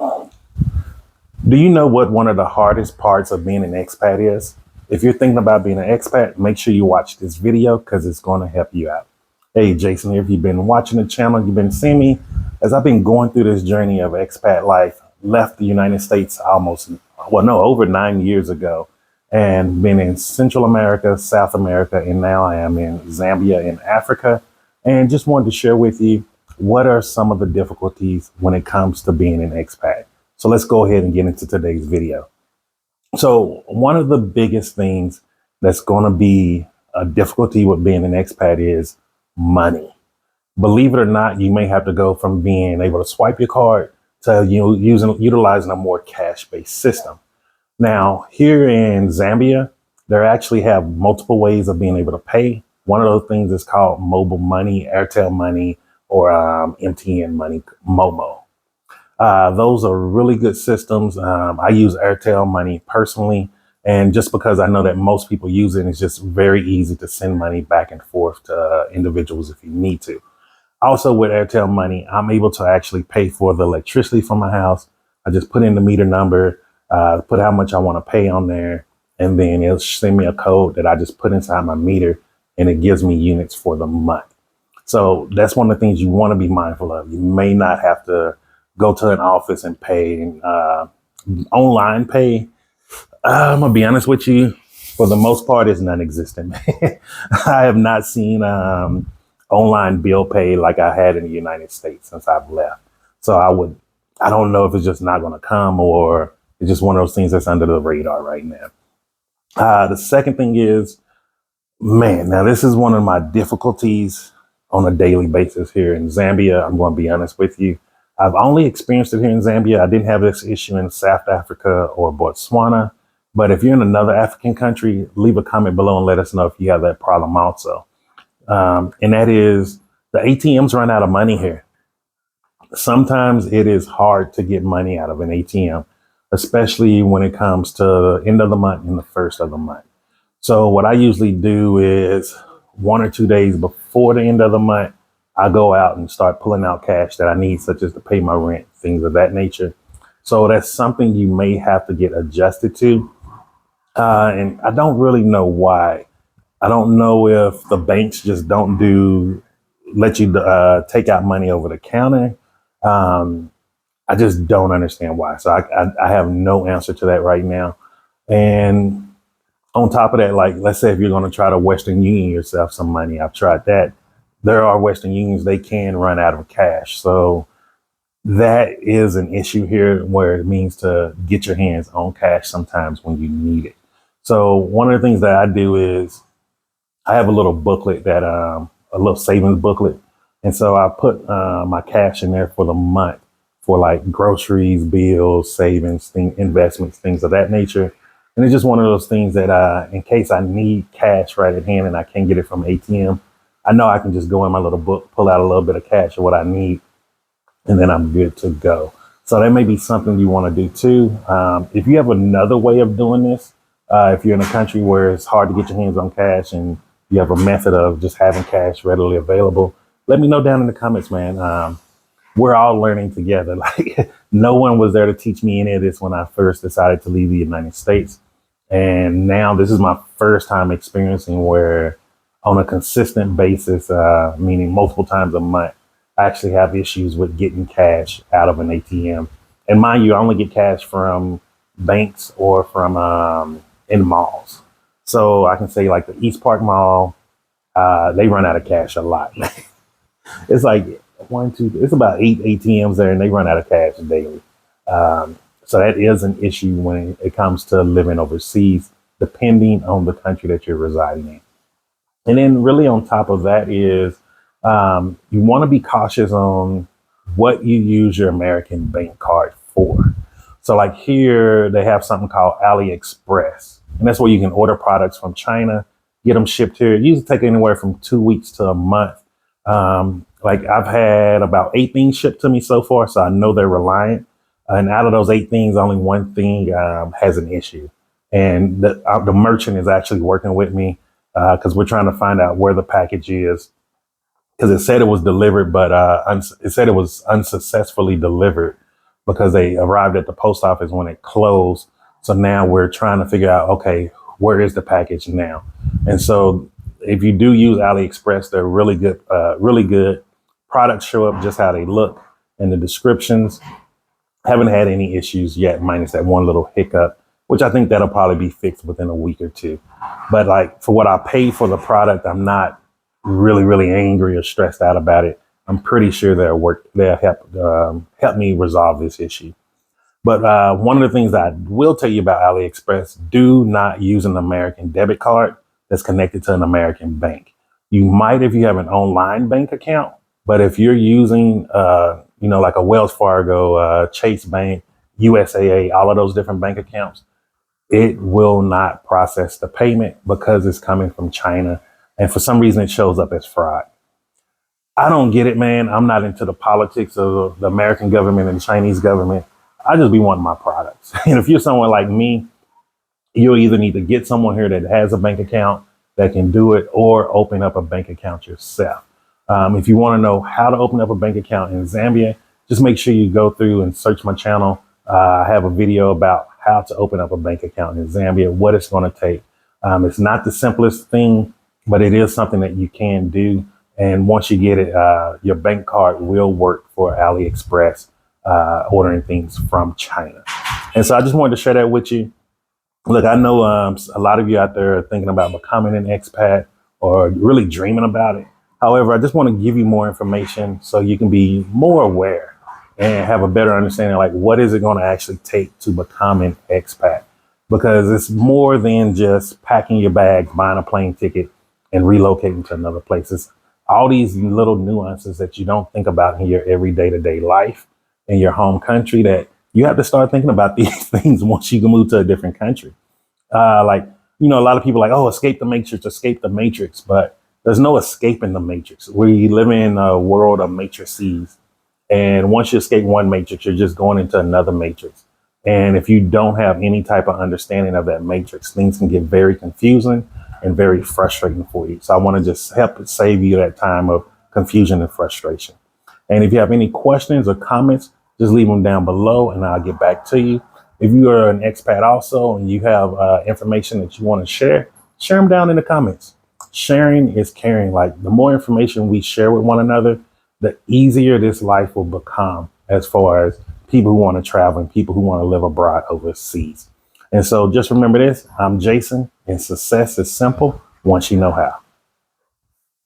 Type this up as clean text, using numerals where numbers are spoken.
Do you know what one of the hardest parts of being an expat is? If you're thinking about being an expat, make sure you watch this video because it's going to help you out. Hey, Jason here. If you've been watching the channel, you've been seeing me as I've been going through this journey of expat life, left the United States over 9 years ago, and been in Central America, South America, and now I am in Zambia in Africa. And just wanted to share with you what are some of the difficulties when it comes to being an expat. So let's go ahead and get into today's video. So one of the biggest things that's going to be a difficulty with being an expat is money. Believe it or not, you may have to go from being able to swipe your card to utilizing a more cash-based system. Now, here in Zambia, they actually have multiple ways of being able to pay. One of those things is called mobile money, Airtel money, or MTN money, Momo. Those are really good systems. I use Airtel money personally. And just because I know that most people use it, it's just very easy to send money back and forth to individuals if you need to. Also with Airtel money, I'm able to actually pay for the electricity from my house. I just put in the meter number, put how much I want to pay on there, and then it'll send me a code that I just put inside my meter and it gives me units for the month. So that's one of the things you want to be mindful of. You may not have to go to an office and pay. Online pay, I'm gonna be honest with you, for the most part, it's non-existent. I have not seen online bill pay like I had in the United States since I've left. So I don't know if it's just not gonna come or it's just one of those things that's under the radar right now. The second thing is, man, now this is one of my difficulties on a daily basis here in Zambia. I'm going to be honest with you. I've only experienced it here in Zambia. I didn't have this issue in South Africa or Botswana. But if you're in another African country, leave a comment below and let us know if you have that problem also. And that is the ATMs run out of money here. Sometimes it is hard to get money out of an ATM, especially when it comes to the end of the month and the first of the month. So what I usually do is 1 or 2 days before the end of the month, I go out and start pulling out cash that I need, such as to pay my rent, things of that nature. So that's something you may have to get adjusted to. And I don't really know why. I don't know if the banks just don't let you take out money over the counter. I just don't understand why. So I have no answer to that right now. And on top of that, like, let's say if you're going to try to Western Union yourself some money, I've tried that. There are Western Unions, they can run out of cash. So that is an issue here where it means to get your hands on cash sometimes when you need it. So one of the things that I do is I have a little booklet a little savings booklet. And so I put my cash in there for the month for like groceries, bills, savings, investments, things of that nature. And it's just one of those things that in case I need cash right at hand and I can't get it from ATM, I know I can just go in my little book, pull out a little bit of cash or what I need, and then I'm good to go. So that may be something you want to do too. If you have another way of doing this, if you're in a country where it's hard to get your hands on cash and you have a method of just having cash readily available, let me know down in the comments, man. We're all learning together. Like no one was there to teach me any of this when I first decided to leave the United States. And now this is my first time experiencing where on a consistent basis, meaning multiple times a month, I actually have issues with getting cash out of an ATM. And mind you, I only get cash from banks or from in malls. So I can say like the East Park Mall, they run out of cash a lot. It's like it's about 8 ATMs there and they run out of cash daily. So that is an issue when it comes to living overseas, depending on the country that you're residing in. And then really on top of that is you want to be cautious on what you use your American bank card for. So like here, they have something called AliExpress. And that's where you can order products from China, get them shipped here. It usually take anywhere from 2 weeks to a month. Like I've had about 8 things shipped to me so far, so I know they're reliant. And out of those 8 things, only one thing has an issue. And the merchant is actually working with me because we're trying to find out where the package is. Because it said it was delivered, but it said it was unsuccessfully delivered. because they arrived at the post office when it closed. So now we're trying to figure out, okay, where is the package now? And so if you do use AliExpress, they're really good, really good. Products show up just how they look in the descriptions. Haven't had any issues yet, minus that one little hiccup, which I think that'll probably be fixed within a week or two. But like for what I paid for the product, I'm not really angry or stressed out about it. I'm pretty sure they'll help me resolve this issue. But one of the things that I will tell you about AliExpress, do not use an American debit card that's connected to an American bank. You might if you have an online bank account, but if you're using, like a Wells Fargo, Chase Bank, USAA, all of those different bank accounts, it will not process the payment because it's coming from China. And for some reason, it shows up as fraud. I don't get it, man. I'm not into the politics of the American government and the Chinese government. I just be wanting my products. And if you're someone like me, you'll either need to get someone here that has a bank account that can do it or open up a bank account yourself. If you want to know how to open up a bank account in Zambia, just make sure you go through and search my channel. I have a video about how to open up a bank account in Zambia, what it's going to take. It's not the simplest thing, but it is something that you can do. And once you get it, your bank card will work for AliExpress, ordering things from China. And so I just wanted to share that with you. Look, I know a lot of you out there are thinking about becoming an expat or really dreaming about it. However, I just want to give you more information so you can be more aware and have a better understanding, like what is it going to actually take to become an expat? Because it's more than just packing your bags, buying a plane ticket, and relocating to another place. It's all these little nuances that you don't think about in your everyday to day life in your home country that you have to start thinking about these things once you can move to a different country. A lot of people are like, oh, escape the matrix. But there's no escaping the matrix. We live in a world of matrices. And once you escape one matrix, you're just going into another matrix. And if you don't have any type of understanding of that matrix, things can get very confusing and very frustrating for you. So I want to just help save you that time of confusion and frustration. And if you have any questions or comments, just leave them down below and I'll get back to you. If you are an expat also and you have information that you want to share them down in the comments. Sharing is caring. Like the more information we share with one another, the easier this life will become as far as people who want to travel and people who want to live abroad overseas. And so just remember this, I'm Jason and success is simple once you know how.